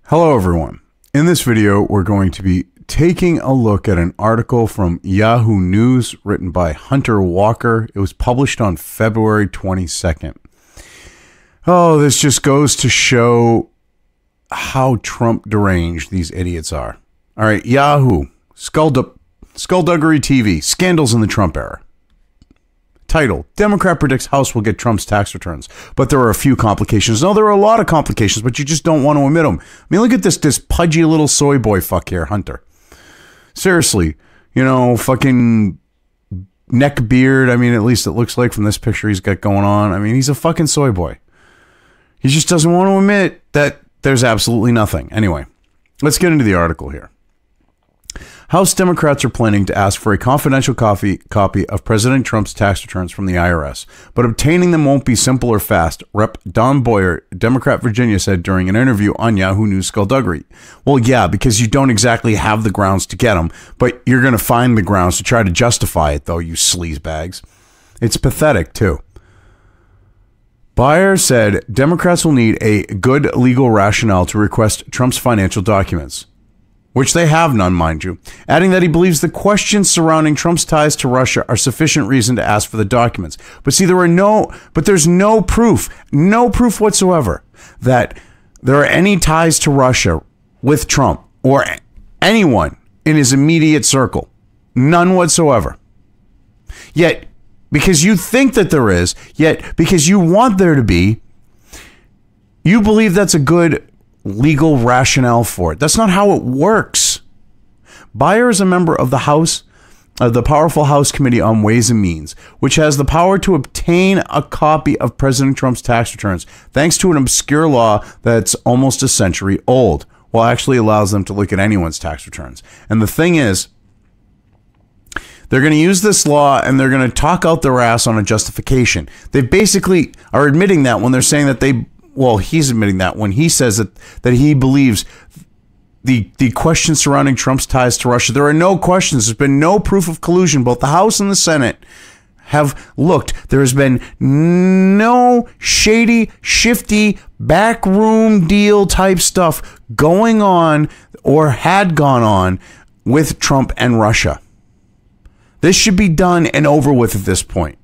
Hello everyone. In this video, we're going to be taking a look at an article from Yahoo News written by Hunter Walker. It was published on February 22nd. Oh, this just goes to show how Trump deranged these idiots are. All right, Yahoo, Skullduggery TV, Scandals in the Trump Era. Title, Democrat predicts House will get Trump's tax returns, but there are a few complications. No, there are a lot of complications, but you just don't want to admit them. I mean, look at this pudgy little soy boy fuck here, Hunter. Seriously, you know, fucking neck beard. I mean, at least it looks like from this picture he's got going on. I mean, he's a fucking soy boy. He just doesn't want to admit that there's absolutely nothing. Anyway, let's get into the article here. House Democrats are planning to ask for a confidential copy of President Trump's tax returns from the IRS, but obtaining them won't be simple or fast, Rep. Don Beyer, Democrat Virginia, said during an interview on Yahoo News Skullduggery. Well, yeah, because you don't exactly have the grounds to get them, but you're going to find the grounds to try to justify it, though, you sleazebags. It's pathetic, too. Beyer said Democrats will need a good legal rationale to request Trump's financial documents, which they have none, mind you, adding that he believes the questions surrounding Trump's ties to Russia are sufficient reason to ask for the documents. But see, there's no proof whatsoever that there are any ties to Russia with Trump or anyone in his immediate circle. None whatsoever. Yet, because you think that there is, yet because you want there to be, you believe that's a good legal rationale for it. That's not how it works. Beyer is a member of the House, the powerful House Committee on Ways and Means, which has the power to obtain a copy of President Trump's tax returns, thanks to an obscure law that's almost a century old. Well, actually allows them to look at anyone's tax returns. And the thing is, they're going to use this law and they're going to talk out their ass on a justification. They basically are admitting that when they're saying that he's admitting that when he says that he believes the questions surrounding Trump's ties to Russia, there are no questions. There's been no proof of collusion. Both the House and the Senate have looked. There has been no shady, shifty, backroom deal type stuff going on or had gone on with Trump and Russia. This should be done and over with at this point.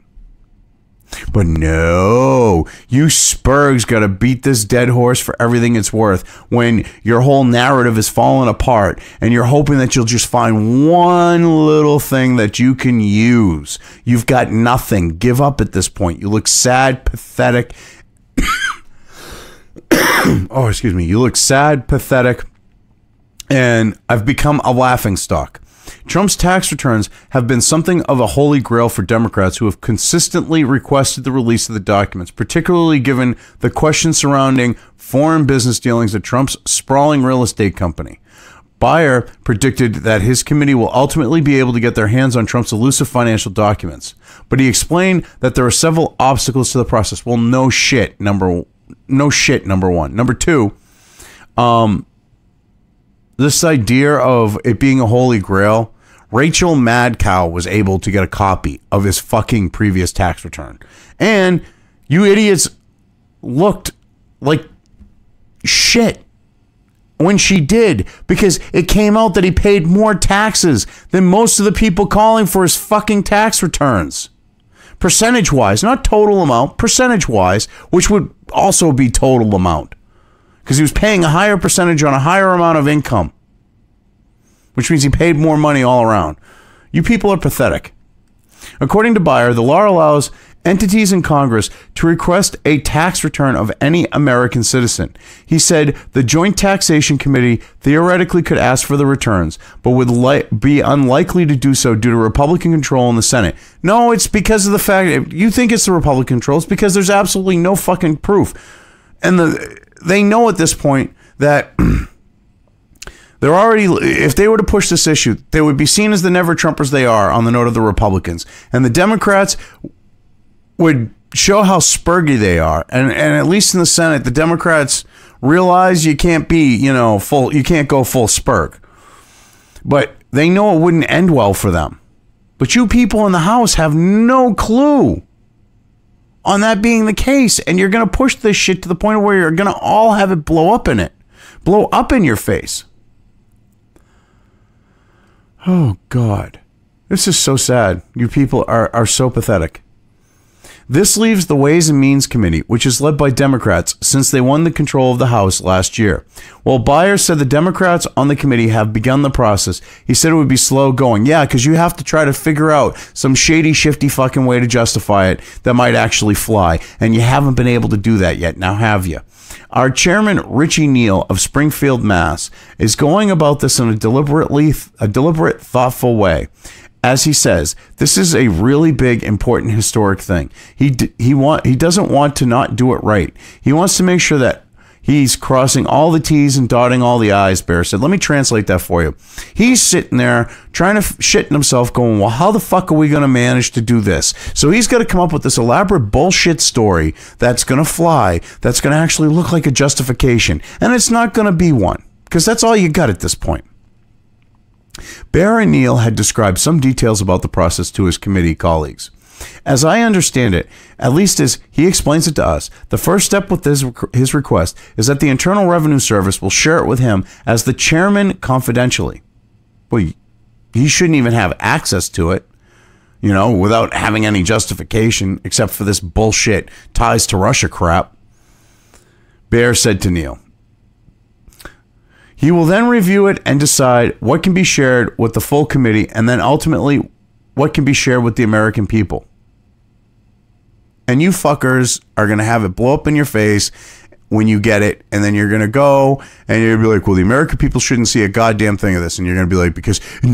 But no, you Spurgs got to beat this dead horse for everything it's worth when your whole narrative is falling apart and you're hoping that you'll just find one little thing that you can use. You've got nothing. Give up at this point. You look sad, pathetic. Oh, excuse me. You look sad, pathetic, and I've become a laughingstock. Trump's tax returns have been something of a holy grail for Democrats who have consistently requested the release of the documents, particularly given the questions surrounding foreign business dealings at Trump's sprawling real estate company. Beyer predicted that his committee will ultimately be able to get their hands on Trump's elusive financial documents, but he explained that there are several obstacles to the process. Well, no shit, number one. Number two, this idea of it being a holy grail, Rachel Mad Cow was able to get a copy of his fucking previous tax return. And you idiots looked like shit when she did, because it came out that he paid more taxes than most of the people calling for his fucking tax returns. Percentage-wise, not total amount, percentage-wise, which would also be total amount, because he was paying a higher percentage on a higher amount of income, which means he paid more money all around. You people are pathetic. According to Beyer, the law allows entities in Congress to request a tax return of any American citizen. He said the Joint Taxation Committee theoretically could ask for the returns, but would be unlikely to do so due to Republican control in the Senate. No, it's because of the fact, you think it's the Republican control, it's because there's absolutely no fucking proof. And they know at this point that they're already, if they were to push this issue, they would be seen as the never-Trumpers they are on the note of the Republicans. And the Democrats would show how spurgy they are. And at least in the Senate, the Democrats realize you can't be, you can't go full spurg. But they know it wouldn't end well for them. But you people in the House have no clue on that being the case, and you're going to push this shit to the point where you're going to all have it blow up in it. blow up in your face. Oh, God. This is so sad. You people are so pathetic. This leaves the Ways and Means Committee, which is led by Democrats since they won the control of the House last year. While Beyer said the Democrats on the committee have begun the process, he said it would be slow going. Yeah, because you have to try to figure out some shady, shifty fucking way to justify it that might actually fly. And you haven't been able to do that yet. Now have you? Our chairman, Richie Neal of Springfield, Mass., is going about this in a deliberate, thoughtful way. As he says, this is a really big, important, historic thing. He doesn't want to not do it right. He wants to make sure that he's crossing all the T's and dotting all the I's, Bear said. Let me translate that for you. He's sitting there trying to shit in himself going, well, how the fuck are we going to manage to do this? So he's got to come up with this elaborate bullshit story that's going to fly, that's going to actually look like a justification. And it's not going to be one, because that's all you got at this point. Beyer and Neal had described some details about the process to his committee colleagues. As I understand it, at least as he explains it to us, the first step with his request is that the Internal Revenue Service will share it with him as the chairman confidentially. Well, he shouldn't even have access to it, without having any justification except for this bullshit ties to Russia crap. Beyer said to Neal, he will then review it and decide what can be shared with the full committee and then ultimately what can be shared with the American people. And you fuckers are going to have it blow up in your face when you get it, and then you're going to go and you're going to be like, well, the American people shouldn't see a goddamn thing of this. And you're going to be like, because my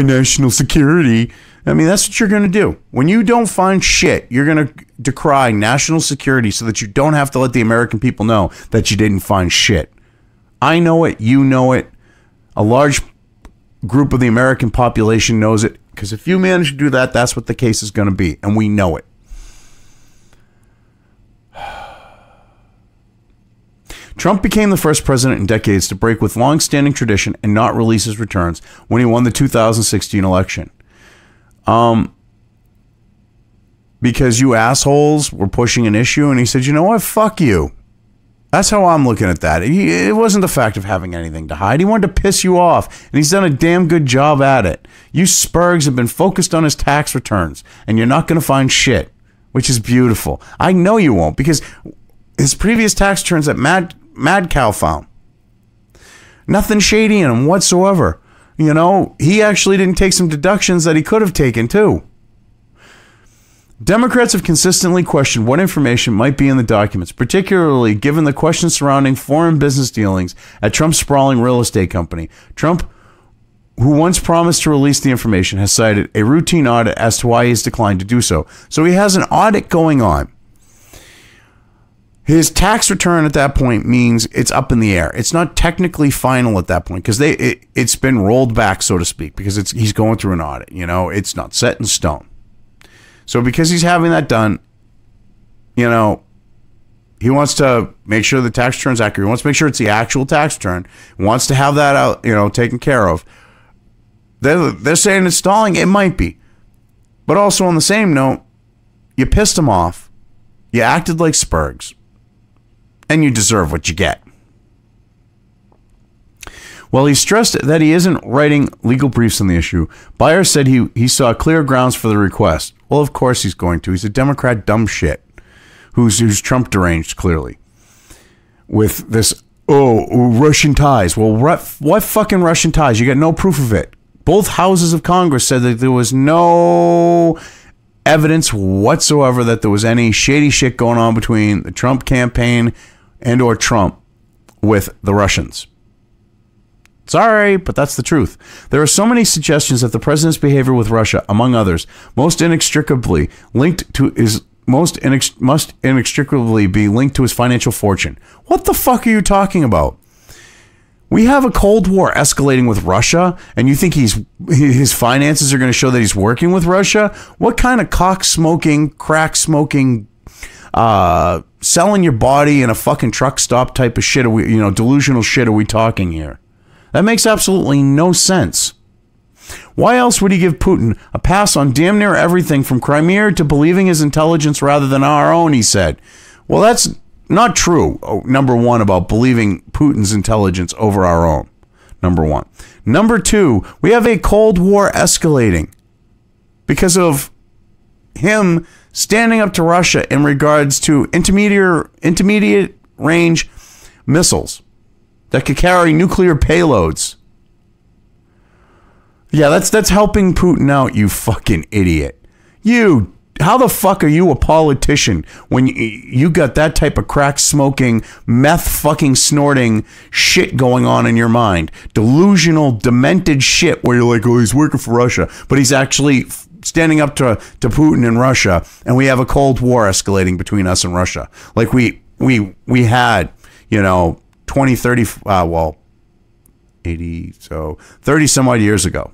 national security. I mean, that's what you're going to do. When you don't find shit, you're going to decry national security so that you don't have to let the American people know that you didn't find shit. I know it. You know it. A large group of the American population knows it. Because if you manage to do that, that's what the case is going to be. And we know it. Trump became the first president in decades to break with long-standing tradition and not release his returns when he won the 2016 election. Because you assholes were pushing an issue, and he said, you know what, fuck you. That's how I'm looking at that. It wasn't the fact of having anything to hide. He wanted to piss you off, and he's done a damn good job at it. You spurgs have been focused on his tax returns, and you're not going to find shit, which is beautiful. I know you won't, because his previous tax returns that Mad Cow found, nothing shady in them whatsoever. He actually didn't take some deductions that he could have taken, too. Democrats have consistently questioned what information might be in the documents, particularly given the questions surrounding foreign business dealings at Trump's sprawling real estate company. Trump, who once promised to release the information, has cited a routine audit as to why he's declined to do so. So he has an audit going on. His tax return at that point means it's up in the air. It's not technically final at that point because it's been rolled back, so to speak, because he's going through an audit. It's not set in stone. So because he's having that done, he wants to make sure the tax return's accurate. He wants to make sure it's the actual tax return. He wants to have that out, taken care of. They're saying it's stalling. It might be. But also on the same note, you pissed him off. You acted like spurgs. And you deserve what you get. While he stressed that he isn't writing legal briefs on the issue, Beyer said he saw clear grounds for the request. Well, of course he's going to. He's a Democrat dumb shit who's Trump deranged, clearly. With this, Russian ties. Well, what fucking Russian ties? You got no proof of it. Both houses of Congress said that there was no evidence whatsoever that there was any shady shit going on between the Trump campaign and or Trump with the Russians. Sorry, but that's the truth. There are so many suggestions that the president's behavior with Russia, among others, must inextricably be linked to his financial fortune. What the fuck are you talking about? We have a Cold War escalating with Russia, and you think his finances are going to show that he's working with Russia? What kind of cock-smoking, crack-smoking, selling your body in a fucking truck stop type of shit, delusional shit are we talking here? That makes absolutely no sense. Why else would he give Putin a pass on damn near everything from Crimea to believing his intelligence rather than our own, he said. Well, that's not true. Number one, about believing Putin's intelligence over our own. Number one. Number two, we have a Cold War escalating because of him standing up to Russia in regards to intermediate range missiles that could carry nuclear payloads. Yeah, that's helping Putin out, you fucking idiot. How the fuck are you a politician when you got that type of crack smoking, meth fucking snorting shit going on in your mind? Delusional, demented shit where you're like, oh, he's working for Russia, but he's actually standing up to Putin in Russia, and we have a Cold War escalating between us and Russia. Like we had, 20, 30, 80, so 30 some odd years ago.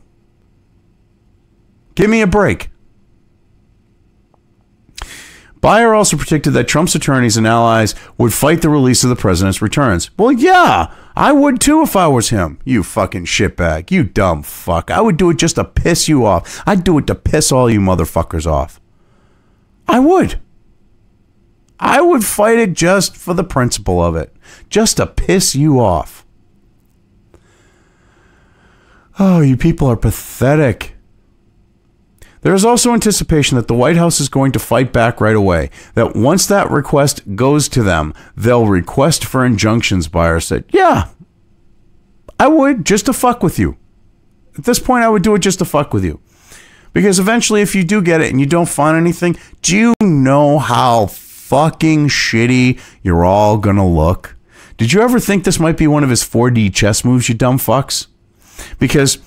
Give me a break. Beyer also predicted that Trump's attorneys and allies would fight the release of the president's returns. Well, yeah, I would too if I was him. You fucking shitbag. You dumb fuck. I would do it just to piss you off. I'd do it to piss all you motherfuckers off. I would. I would fight it just for the principle of it. Just to piss you off. Oh, you people are pathetic. There is also anticipation that the White House is going to fight back right away. That once that request goes to them, they'll request for injunctions. Beyer said, yeah, I would, just to fuck with you. At this point, I would do it just to fuck with you. Because eventually, if you do get it and you don't find anything, do you know how fucking shitty you're all gonna look? Did you ever think this might be one of his 4D chess moves, you dumb fucks? Because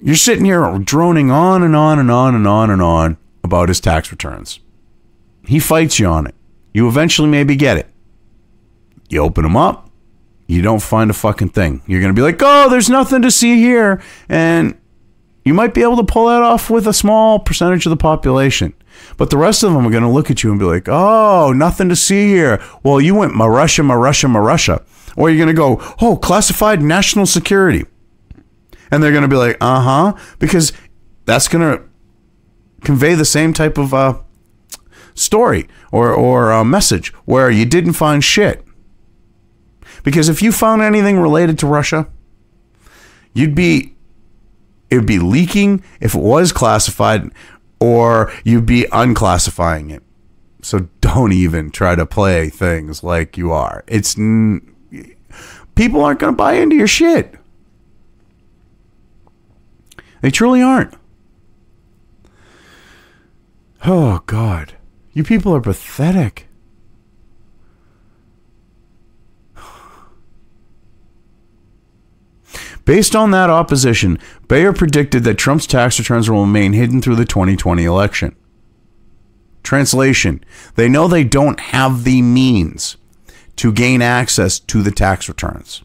you're sitting here droning on and on and on and on and on about his tax returns. He fights you on it. You eventually maybe get it. You open them up. You don't find a fucking thing. You're going to be like, oh, there's nothing to see here. And you might be able to pull that off with a small percentage of the population. But the rest of them are going to look at you and be like, oh, nothing to see here. Well, you went Russia. Or you're going to go, oh, classified national security. And they're going to be like, because that's going to convey the same type of story or message where you didn't find shit. Because if you found anything related to Russia, it would be leaking if it was classified, or you'd be unclassifying it. So don't even try to play things like you are. People aren't going to buy into your shit. They truly aren't. Oh, God. You people are pathetic. Based on that opposition, Beyer predicted that Trump's tax returns will remain hidden through the 2020 election. Translation: they know they don't have the means to gain access to the tax returns.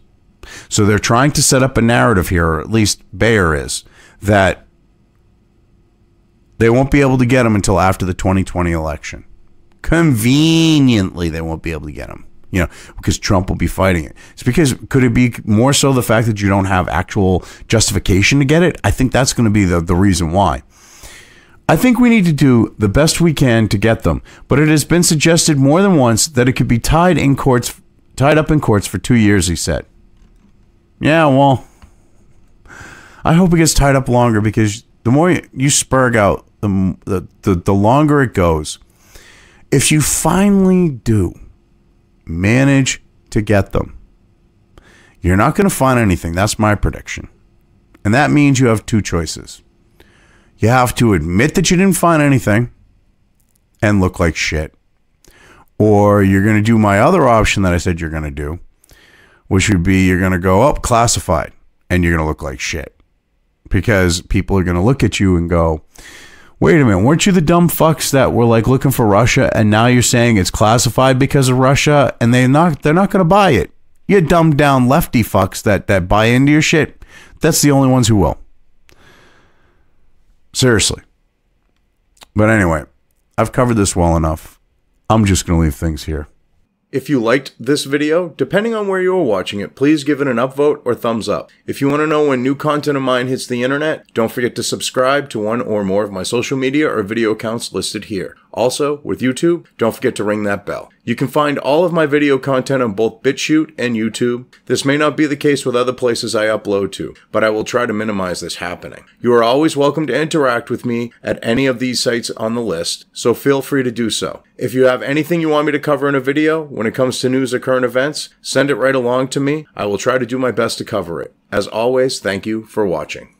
So they're trying to set up a narrative here, or at least Beyer is, that they won't be able to get them until after the 2020 election. Conveniently, they won't be able to get them, because Trump will be fighting it. It's because, could it be more so the fact that you don't have actual justification to get it? I think that's going to be the reason why. I think we need to do the best we can to get them, but it has been suggested more than once that it could be tied up in courts for 2 years, he said. Yeah, well, I hope it gets tied up longer, because the more you spurg out, the longer it goes. If you finally do manage to get them, you're not going to find anything. That's my prediction. And that means you have two choices. You have to admit that you didn't find anything and look like shit. Or you're going to do my other option that I said you're going to do, which would be you're going to go up classified and you're going to look like shit. Because people are going to look at you and go, wait a minute, weren't you the dumb fucks that were like looking for Russia, and now you're saying it's classified because of Russia, and they're not going to buy it. You dumbed down lefty fucks that buy into your shit. That's the only ones who will. Seriously. But anyway, I've covered this well enough. I'm just going to leave things here. If you liked this video, depending on where you are watching it, please give it an upvote or thumbs up. If you want to know when new content of mine hits the internet, don't forget to subscribe to one or more of my social media or video accounts listed here. Also, with YouTube, don't forget to ring that bell. You can find all of my video content on both BitChute and YouTube. This may not be the case with other places I upload to, but I will try to minimize this happening. You are always welcome to interact with me at any of these sites on the list, so feel free to do so. If you have anything you want me to cover in a video when it comes to news or current events, send it right along to me. I will try to do my best to cover it. As always, thank you for watching.